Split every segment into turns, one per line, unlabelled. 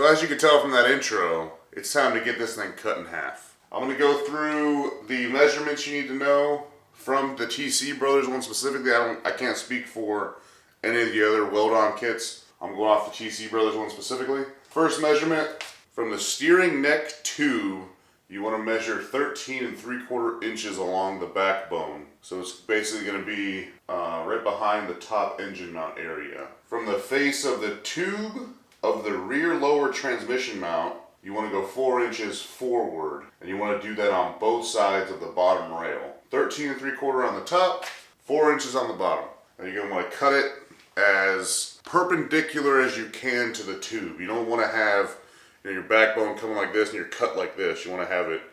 So as you can tell from that intro, it's time to get this thing cut in half. I'm going to go through the measurements you need to know from the TC Brothers one specifically. I can't speak for any of the other weld-on kits. I'm going off the TC Brothers one specifically. First measurement, from the steering neck tube, you want to measure 13 3/4 inches along the backbone. So it's basically going to be right behind the top engine mount area. From the face of the tube of the rear lower transmission mount, you want to go 4 inches forward, and you want to do that on both sides of the bottom rail. 13 3/4 on the top, 4 inches on the bottom. And you're going to want to cut it as perpendicular as you can to the tube. You don't want to have your backbone coming like this and you're cut like this. You want to have it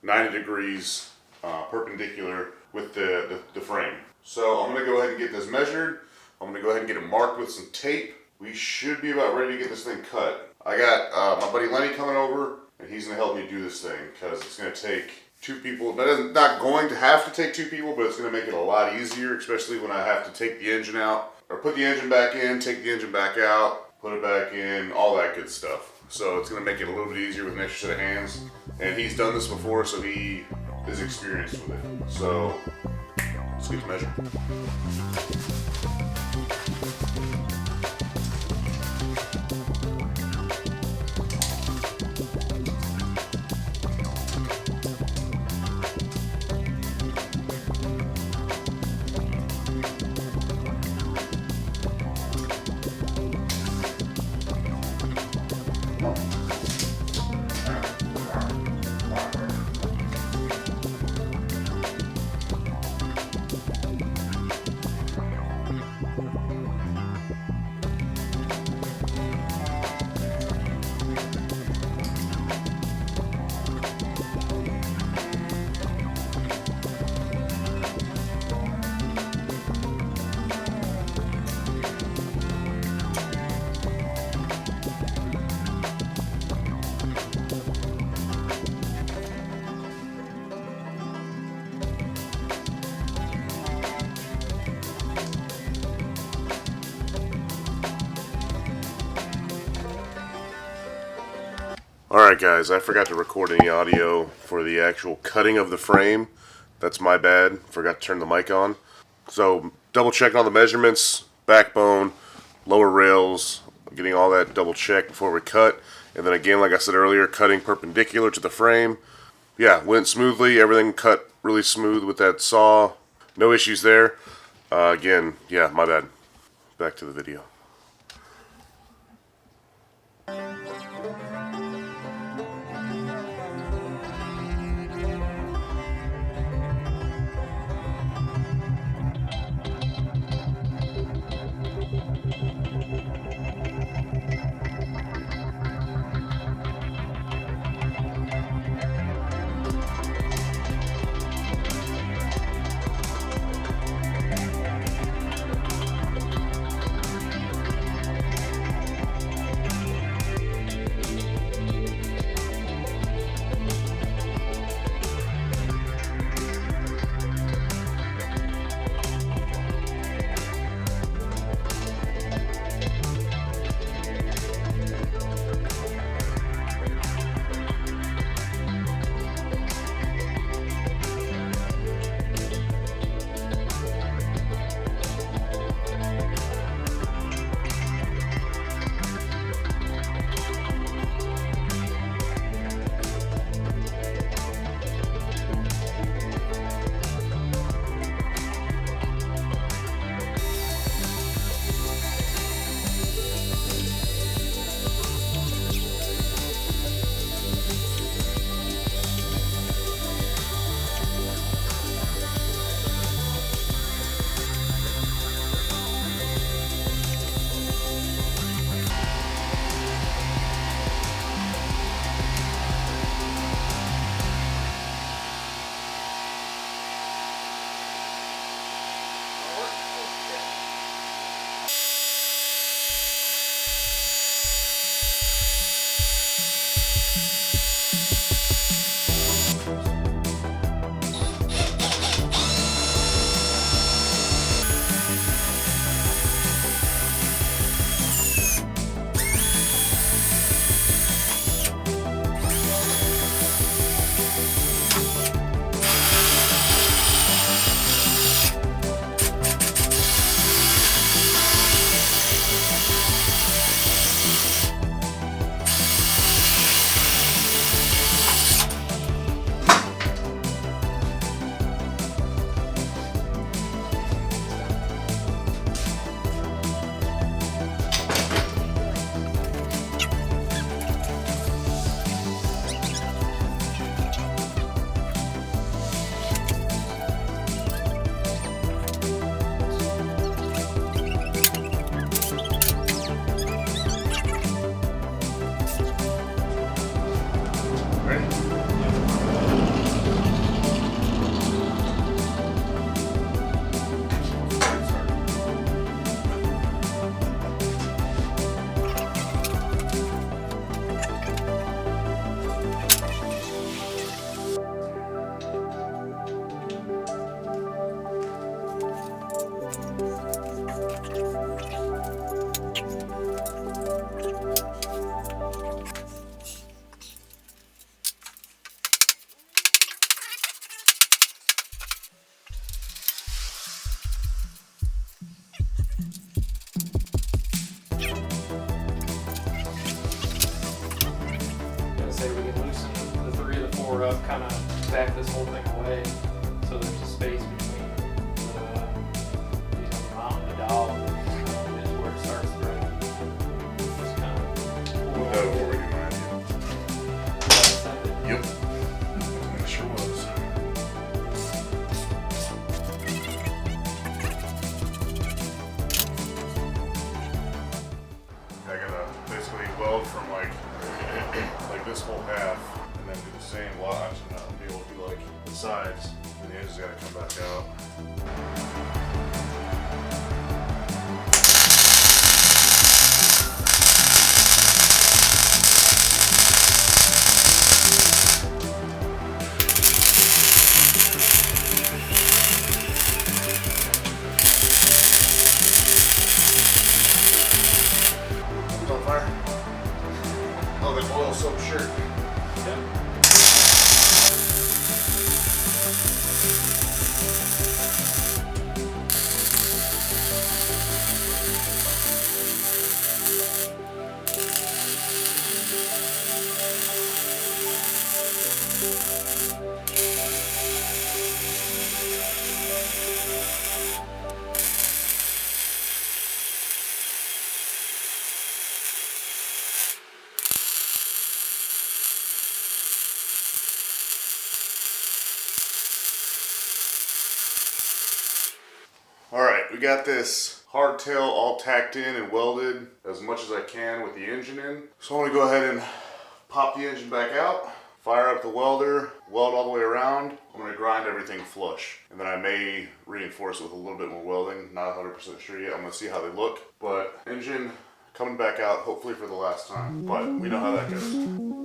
90 degrees perpendicular with the frame. So I'm going to go ahead and get this measured. I'm going to go ahead and get it marked with some tape. We should be about ready to get this thing cut. I got my buddy Lenny coming over, and he's going to help me do this thing because it's going to take 2 people. But it's not going to have to take 2 people, but it's going to make it a lot easier, especially when I have to take the engine out, or put the engine back in, take the engine back out, put it back in, all that good stuff. So it's going to make it a little bit easier with an extra set of hands. And he's done this before, so he is experienced with it. So let's get the measure. Alright guys, I forgot to record any audio for the actual cutting of the frame. That's my bad. Forgot to turn the mic on. So double checking all the measurements, backbone, lower rails, getting all that double checked before we cut. And then again, like I said earlier, cutting perpendicular to the frame. Yeah, went smoothly. Everything cut really smooth with that saw. No issues there. Again, yeah, my bad. Back to the video.
kind of back this whole thing away so there's a space between the mount and the dowel is where it starts threading. Just kind of pull it
That was
over.
where we do mine. Yep. It sure was. I gotta basically weld from like this whole half and then do the same watch and I'll be able to do like the sides and the edges gotta come back out. On fire. Oh, the oil soaked shirt.
Yep.
Alright, we got this hardtail all tacked in and welded as much as I can with the engine in. So I'm going to go ahead and pop the engine back out, fire up the welder, weld all the way around. I'm going to grind everything flush. And then I may reinforce it with a little bit more welding. Not 100% sure yet. I'm going to see how they look. But engine coming back out, hopefully for the last time. But we know how that goes.